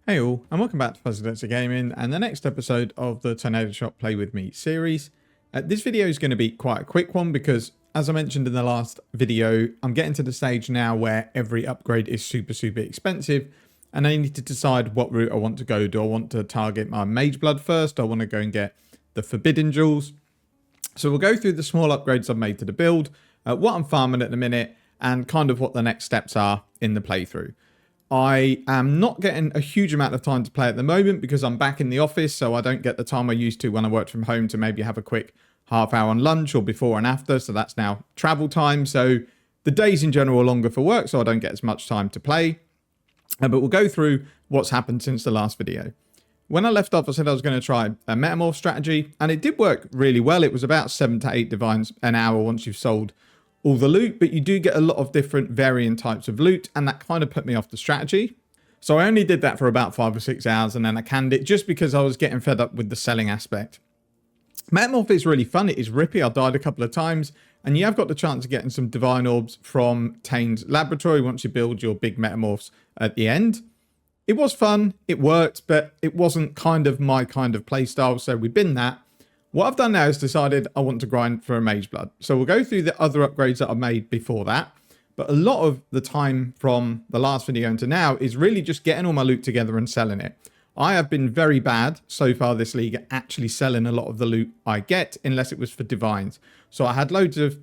Hey all, and welcome back to Fuzzy Gaming and the next episode of the Tornado Shop Play With Me series. This video is going to be quite a quick one because, as I mentioned in the last video, I'm getting to the stage now where every upgrade is super expensive and I need to decide what route I want to go. Do I want to target my Mageblood first? Do I want to go and get the Forbidden Jewels? So we'll go through the small upgrades I've made to the build, what I'm farming at the minute, and kind of what the next steps are in the playthrough. I am not getting a huge amount of time to play at the moment because I'm back in the office, so I don't get the time I used to when I worked from home to maybe have a quick half hour on lunch or before and after, so that's now travel time. So the days in general are longer for work, so I don't get as much time to play. But we'll go through what's happened since the last video. When I left off, I said I was going to try a Metamorph strategy, and it did work really well. It was about 7 to 8 divines an hour once you've sold all the loot, but you do get a lot of different varying types of loot, and that kind of put me off the strategy. So I only did that for about 5 or 6 hours, and then I canned it just because I was getting fed up with the selling aspect. Metamorph is really fun. It is rippy. I died a couple of times, and you have got the chance of getting some divine orbs from Tane's laboratory once you build your big Metamorphs at the end. It was fun, it worked, but it wasn't kind of my kind of playstyle, so we bin that. What I've done now is decided I want to grind for a Mageblood. So we'll go through the other upgrades that I've made before that. But a lot of the time from the last video into now is really just getting all my loot together and selling it. I have been very bad so far this league at actually selling a lot of the loot I get, unless it was for divines. So I had loads of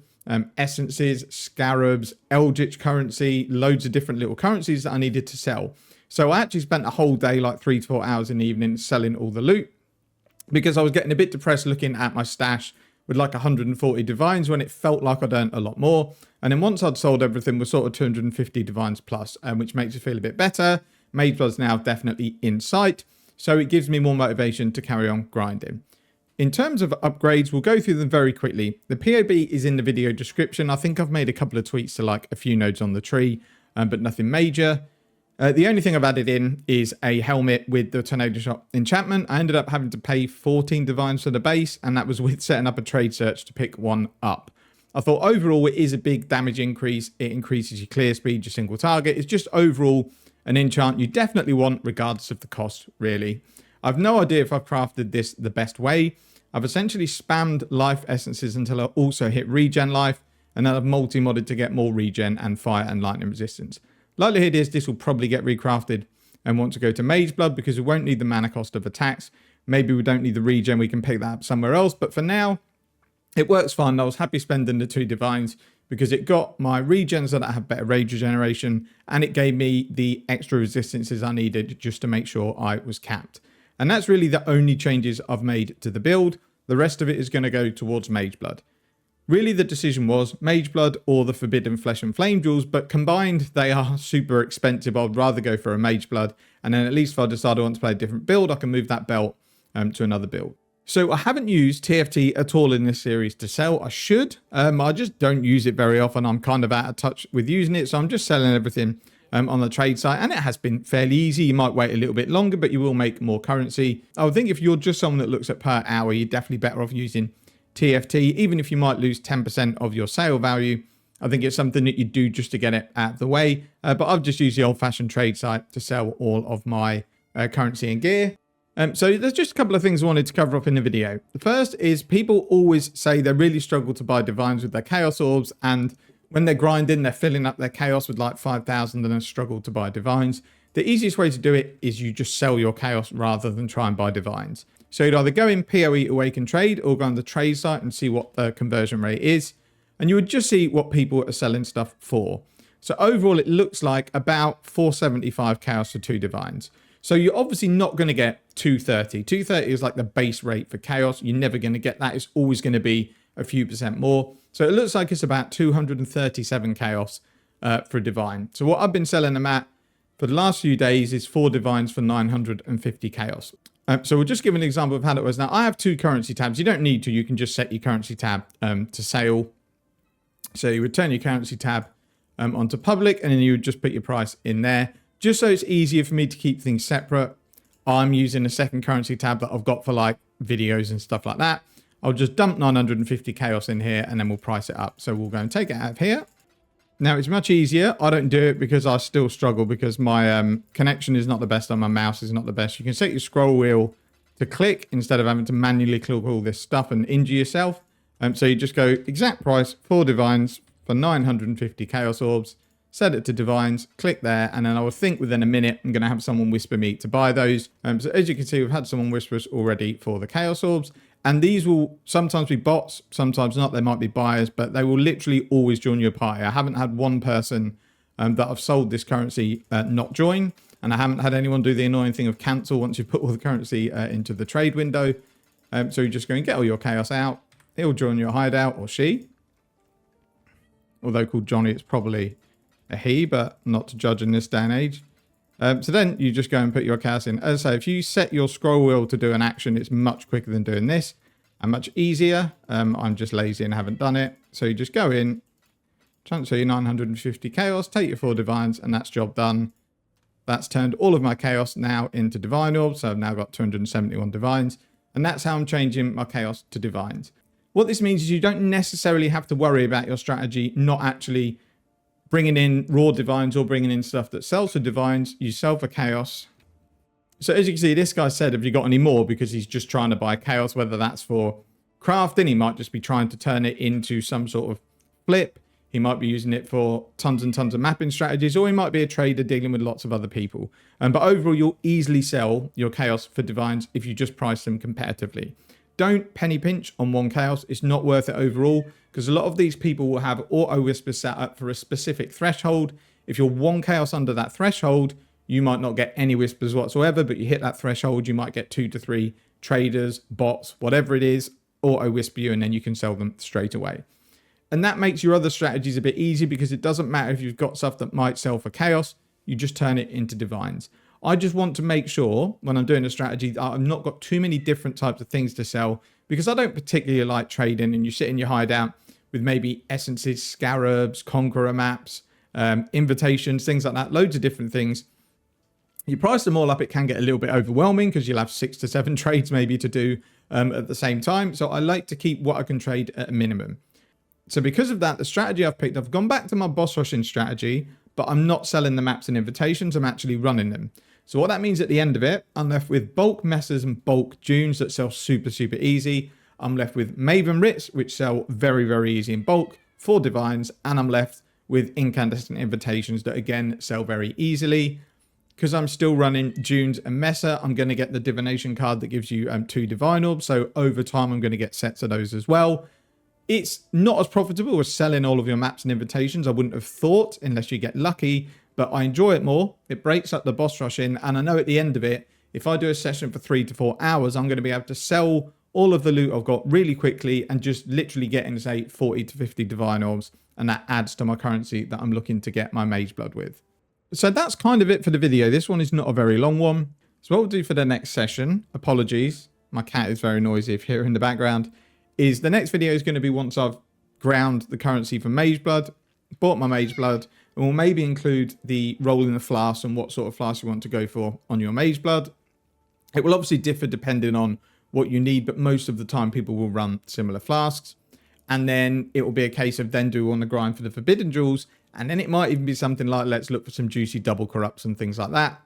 essences, scarabs, eldritch currency, loads of different little currencies that I needed to sell. So I actually spent a whole day, like 3 to 4 hours in the evening, selling all the loot, because I was getting a bit depressed looking at my stash with like 140 divines when it felt like I'd earned a lot more. And then once I'd sold everything, we're sort of 250 divines plus, which makes it feel a bit better. Mageblood's now definitely in sight, so it gives me more motivation to carry on grinding. In terms of upgrades, we'll go through them very quickly. The POB is in the video description. I think I've made a couple of tweaks to like a few nodes on the tree, but nothing major. The only thing I've added in is a helmet with the Tornado Shop enchantment. I ended up having to pay 14 divines for the base, and that was with setting up a trade search to pick one up. I thought overall it is a big damage increase. It increases your clear speed, your single target. It's just overall an enchant you definitely want regardless of the cost, really. I've no idea if I've crafted this the best way. I've essentially spammed life essences until I also hit regen life, and then I've multi-modded to get more regen and fire and lightning resistance. Likelihood is this will probably get recrafted and want to go to Mageblood because we won't need the mana cost of attacks. Maybe we don't need the regen, we can pick that up somewhere else. But for now, it works fine. I was happy spending the 2 divines because it got my regen so that I have better rage regeneration, and it gave me the extra resistances I needed just to make sure I was capped. And that's really the only changes I've made to the build. The rest of it is going to go towards Mageblood. Really, the decision was Mageblood or the Forbidden Flesh and Flame Jewels, but combined, they are super expensive. I'd rather go for a Mageblood, and then at least if I decide I want to play a different build, I can move that belt to another build. So I haven't used TFT at all in this series to sell. I should. I just don't use it very often. I'm kind of out of touch with using it, so I'm just selling everything on the trade site, and it has been fairly easy. You might wait a little bit longer, but you will make more currency. I would think if you're just someone that looks at per hour, you're definitely better off using TFT, even if you might lose 10% of your sale value. I think it's something that you do just to get it out of the way. But I've just used the old-fashioned trade site to sell all of my currency and gear. So there's just a couple of things I wanted to cover up in the video. The first is people always say they really struggle to buy divines with their chaos orbs, and when they're grinding, they're filling up their chaos with like 5,000 and then struggle to buy divines. The easiest way to do it is you just sell your chaos rather than try and buy divines. So you'd either go in PoE Awaken Trade or go on the trade site and see what the conversion rate is. And you would just see what people are selling stuff for. So overall, it looks like about 475 chaos for 2 divines. So you're obviously not going to get 230. 230 is like the base rate for chaos. You're never going to get that. It's always going to be a few percent more. So it looks like it's about 237 chaos for a divine. So what I've been selling them at for the last few days is 4 divines for 950 chaos. So we'll just give an example of how it was. Now, I have 2 currency tabs. You don't need to. You can just set your currency tab to sale. So you would turn your currency tab onto public, and then you would just put your price in there. Just so it's easier for me to keep things separate, I'm using a second currency tab that I've got for like videos and stuff like that. I'll just dump 950 chaos in here, and then we'll price it up. So we'll go and take it out of here. Now, it's much easier. I don't do it because I still struggle because my connection is not the best and my mouse is not the best. You can set your scroll wheel to click instead of having to manually click all this stuff and injure yourself. So you just go exact price, 4 divines for 950 chaos orbs, set it to divines, click there, and then I would think within a minute I'm going to have someone whisper me to buy those. So as you can see, we've had someone whisper us already for the chaos orbs. And these will sometimes be bots, sometimes not. They might be buyers, but they will literally always join your party. I haven't had one person that I've sold this currency not join. And I haven't had anyone do the annoying thing of cancel once you've put all the currency into the trade window. So you just go and get all your chaos out. He'll join your hideout, or she. Although called Johnny, it's probably a he, but not to judge in this day and age. So then you just go and put your chaos in. As I say, if you set your scroll wheel to do an action, it's much quicker than doing this and much easier. I'm just lazy and haven't done it. So you just go in, transfer your 950 chaos, take your 4 divines, and that's job done. That's turned all of my chaos now into divine orbs. So I've now got 271 divines. And that's how I'm changing my chaos to divines. What this means is you don't necessarily have to worry about your strategy not actually bringing in raw divines or bringing in stuff that sells for divines. You sell for chaos. So as you can see, this guy said, have you got any more? Because he's just trying to buy chaos, whether that's for crafting. He might just be trying to turn it into some sort of flip. He might be using it for tons and tons of mapping strategies, or he might be a trader dealing with lots of other people. But overall, you'll easily sell your chaos for divines if you just price them competitively. Don't penny pinch on one chaos. It's not worth it overall because a lot of these people will have auto whisper set up for a specific threshold. If you're 1 chaos under that threshold, you might not get any whispers whatsoever, but you hit that threshold, you might get 2 to 3 traders, bots, whatever it is, auto whisper you, and then you can sell them straight away. And that makes your other strategies a bit easy because it doesn't matter if you've got stuff that might sell for chaos, you just turn it into divines. I just want to make sure when I'm doing a strategy that I've not got too many different types of things to sell because I don't particularly like trading and you sit in your hideout with maybe essences, scarabs, conqueror maps, invitations, things like that, loads of different things. You price them all up, it can get a little bit overwhelming because you'll have 6 to 7 trades maybe to do at the same time. So I like to keep what I can trade at a minimum. So because of that, the strategy I've picked, I've gone back to my boss rushing strategy, but I'm not selling the maps and invitations, I'm actually running them. So what that means at the end of it, I'm left with bulk messers and bulk dunes that sell super, super easy. I'm left with Maven Writs, which sell very, very easy in bulk, 4 divines, and I'm left with incandescent invitations that again sell very easily. Because I'm still running dunes and messer, I'm going to get the divination card that gives you 2 divine orbs. So over time, I'm going to get sets of those as well. It's not as profitable as selling all of your maps and invitations. I wouldn't have thought unless you get lucky, but I enjoy it more. It breaks up the boss rush in, and I know at the end of it, if I do a session for 3 to 4 hours, I'm going to be able to sell all of the loot I've got really quickly and just literally getting, say, 40 to 50 divine orbs, and that adds to my currency that I'm looking to get my Mageblood with. So that's kind of it for the video. This one is not a very long one. So what we'll do for the next session, apologies, my cat is very noisy if you're in the background, is the next video is going to be once I've ground the currency for Mageblood, bought my Mageblood, and we'll maybe include the roll in the flask and what sort of flask you want to go for on your Mageblood. It will obviously differ depending on what you need, but most of the time people will run similar flasks. And then it will be a case of then do on the grind for the forbidden jewels. And then it might even be something like, let's look for some juicy double corrupts and things like that,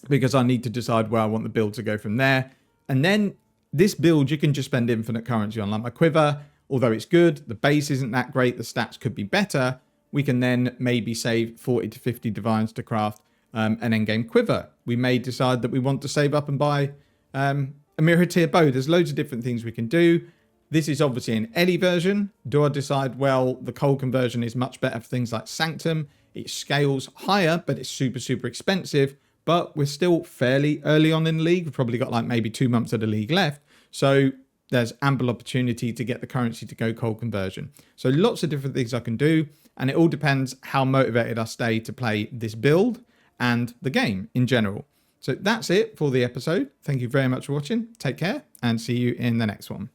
because I need to decide where I want the build to go from there. And then this build, you can just spend infinite currency on. Like my quiver, although it's good, the base isn't that great, the stats could be better. We can then maybe save 40 to 50 divines to craft an endgame quiver. We may decide that we want to save up and buy a mirror tier bow. There's loads of different things we can do. This is obviously an Ellie version. Do I decide, well, the coal conversion is much better for things like Sanctum. It scales higher, but it's super, super expensive. But we're still fairly early on in the league. We've probably got like maybe 2 months of the league left. So there's ample opportunity to get the currency to go coal conversion. So lots of different things I can do. And it all depends how motivated I stay to play this build and the game in general. So that's it for the episode. Thank you very much for watching. Take care and see you in the next one.